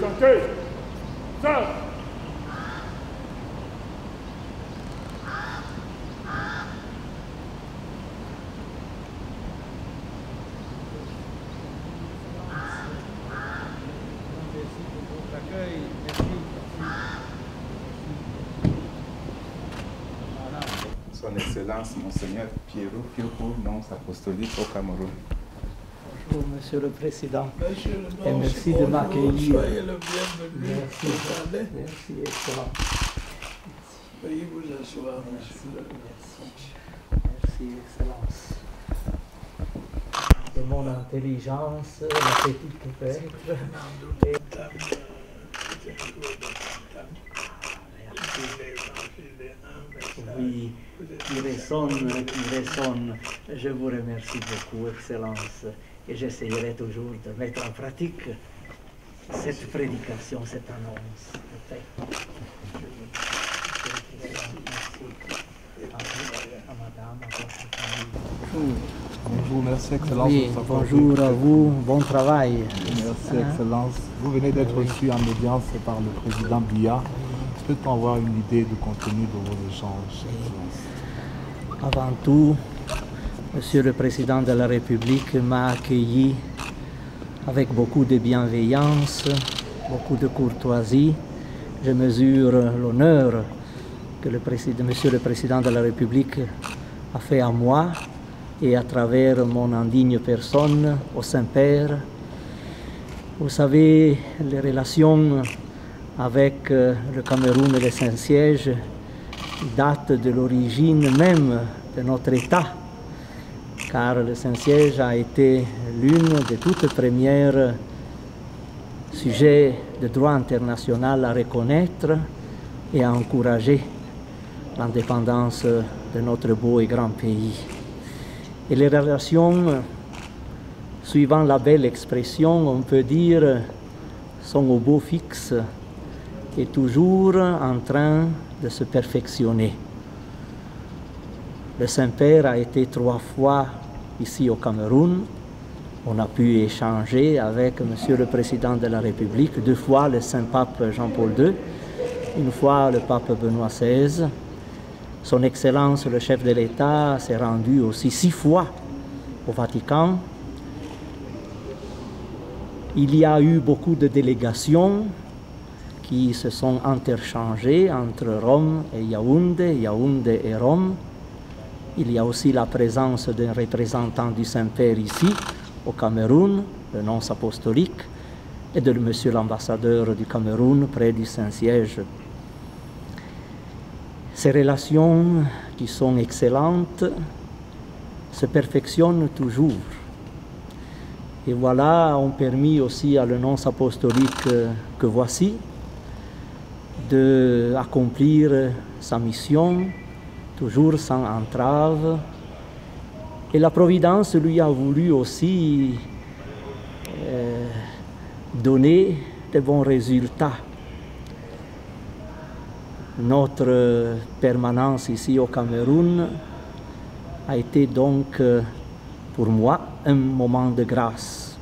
Présentez. Ça. Son Excellence, Monseigneur Pierrot Fioko, nonce apostolique au Cameroun. Bonjour, Monsieur le Président. Monsieur le Et merci de m'accueillir. Soyez le bienvenu. Merci. Merci, Excellent. Veuillez vous asseoir, monsieur. Merci, Excellence. De mon intelligence, la petite peut-être. Oui, qui résonne. Je vous remercie beaucoup, Excellence, et j'essayerai toujours de mettre en pratique cette prédication, cette annonce. À madame, à votre famille. Bonjour, merci Excellence. Oui, bonjour à vous, bon travail. Merci Excellence. Vous venez d'être reçu en audience par le président Biya. Peut-on avoir une idée du contenu de vos échanges, Excellence? Avant tout, Monsieur le Président de la République m'a accueilli avec beaucoup de bienveillance, beaucoup de courtoisie. Je mesure l'honneur que Monsieur le Président de la République a fait à moi et à travers mon indigne personne au Saint-Père. Vous savez, les relations avec le Cameroun et le Saint-Siège datent de l'origine même de notre État, car le Saint-Siège a été l'une des toutes premières sujets de droit international à reconnaître et à encourager l'indépendance de notre beau et grand pays. Et les relations, suivant la belle expression, on peut dire, sont au beau fixe et toujours en train de se perfectionner. Le Saint-Père a été 3 fois ici au Cameroun. On a pu échanger avec Monsieur le Président de la République, 2 fois le Saint-Pape Jean-Paul II, 1 fois le Pape Benoît XVI. Son Excellence, le chef de l'État, s'est rendu aussi 6 fois au Vatican. Il y a eu beaucoup de délégations qui se sont interchangées entre Rome et Yaoundé, Yaoundé et Rome. Il y a aussi la présence d'un représentant du Saint-Père ici, au Cameroun, le nonce apostolique, et de Monsieur l'ambassadeur du Cameroun près du Saint-Siège. Ces relations, qui sont excellentes, se perfectionnent toujours. Et voilà, ont permis aussi à le nonce apostolique que voici d'accomplir sa mission, toujours sans entrave. Et la Providence lui a voulu aussi donner de bons résultats. Notre permanence ici au Cameroun a été donc pour moi un moment de grâce.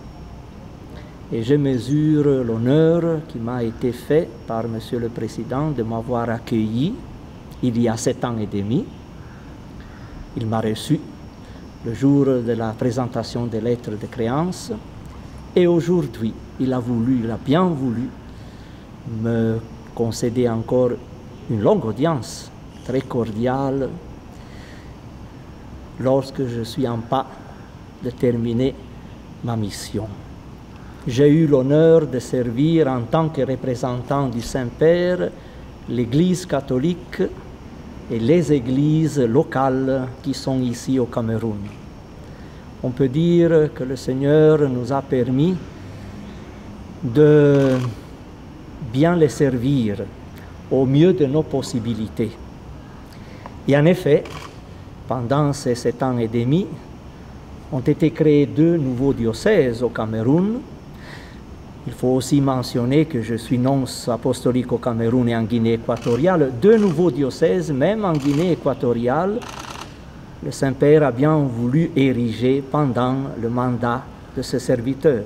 Et je mesure l'honneur qui m'a été fait par Monsieur le Président de m'avoir accueilli il y a 7 ans et demi. Il m'a reçu le jour de la présentation des lettres de créance et aujourd'hui, il a bien voulu me concéder encore une longue audience, très cordiale, lorsque je suis en pas de terminer ma mission. J'ai eu l'honneur de servir en tant que représentant du Saint-Père l'Église catholique et les églises locales qui sont ici au Cameroun. On peut dire que le Seigneur nous a permis de bien les servir au mieux de nos possibilités. Et en effet, pendant ces 7 ans et demi, ont été créés 2 nouveaux diocèses au Cameroun. Il faut aussi mentionner que je suis nonce apostolique au Cameroun et en Guinée équatoriale. 2 nouveaux diocèses, même en Guinée équatoriale, le Saint-Père a bien voulu ériger pendant le mandat de ce serviteur.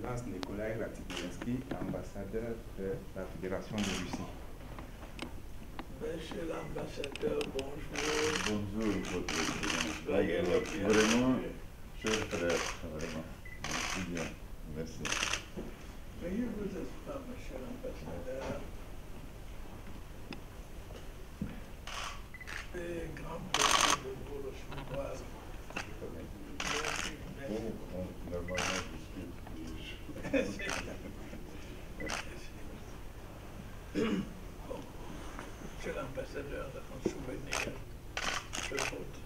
Excellence Nikolai Ratiberinsky, ambassadeur de la Fédération de Russie. Monsieur l'ambassadeur, bonjour. Bonjour, votre Excellence. Soyez le bienvenu. Vraiment, cher frère, vraiment. Merci bien. Merci. Veuillez vous asseoir, monsieur l'ambassadeur. C'est un grand plaisir de vous recevoir. Merci, merci. Normalement, je suis Merci. Bon, monsieur l'ambassadeur, en souvenir de votre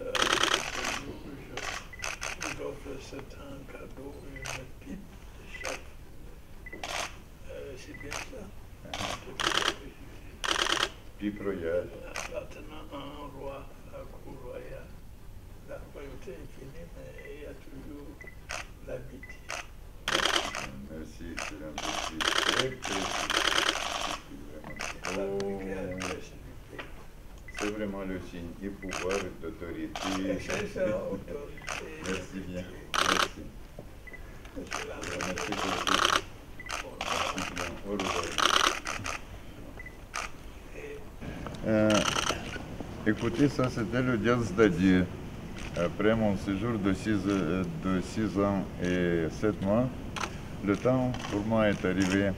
séjour, je vous offre cet un cadeau, une pipe de chef. C'est bien ça? Pipe royale. Appartenant à un roi, à la cour royale. La royauté est finie, mais il y a toujours l'amitié. Merci, Excellence. Je suis très précis. C'est vraiment le signe et pouvoir d'autorité. C'est ça, autorité. Merci bien. Merci. Monsieur Merci l'ambassadeur. beaucoup. Merci bien. Au revoir. Écoutez, ça c'était le dias d'adieu. Après mon séjour de 6 ans et 7 mois, le temps pour moi est arrivé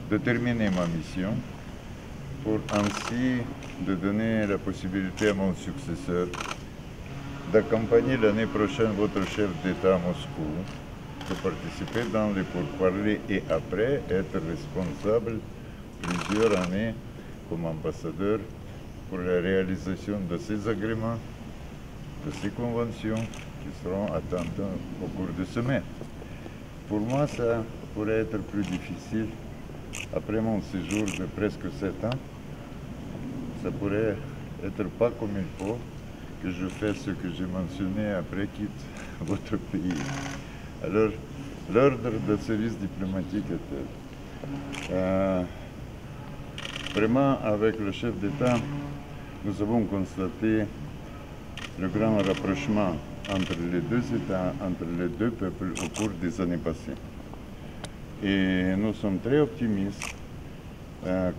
de terminer ma mission pour ainsi de donner la possibilité à mon successeur d'accompagner l'année prochaine votre chef d'État à Moscou, de participer dans les pourparlers et après être responsable plusieurs années comme ambassadeur pour la réalisation de ces agréments, de ces conventions qui seront atteintes au cours de semaine. Pour moi, ça pourrait être plus difficile. Après mon séjour de presque 7 ans, ça pourrait être pas comme il faut que je fasse ce que j'ai mentionné après quitte votre pays. Alors, l'ordre de service diplomatique est tel. Vraiment, avec le chef d'État, nous avons constaté le grand rapprochement entre les deux États, entre les deux peuples au cours des années passées. Et nous sommes très optimistes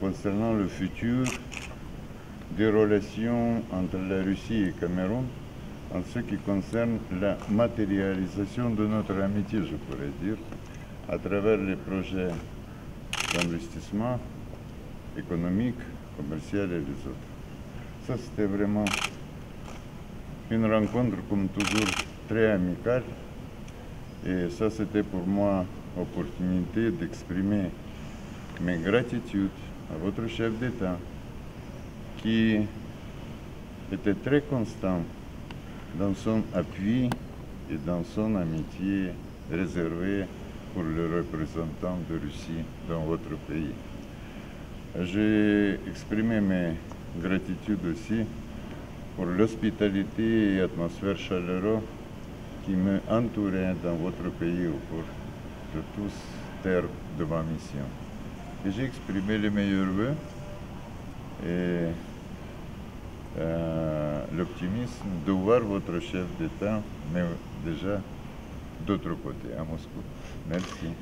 concernant le futur des relations entre la Russie et le Cameroun en ce qui concerne la matérialisation de notre amitié, je pourrais dire, à travers les projets d'investissement économique, commercial et les autres. Ça, c'était vraiment une rencontre, comme toujours, très amicale. Et ça, c'était pour moi l'opportunité d'exprimer mes gratitudes à votre chef d'État, qui était très constant dans son appui et dans son amitié réservée pour les représentants de Russie dans votre pays. J'ai exprimé mes gratitudes aussi pour l'hospitalité et l'atmosphère chaleureuse qui me entourait dans votre pays au cours de tout ce terme de ma mission. Et j'ai exprimé les meilleurs vœux et l'optimisme de voir votre chef d'État, mais déjà d'autre côté, à Moscou. Merci.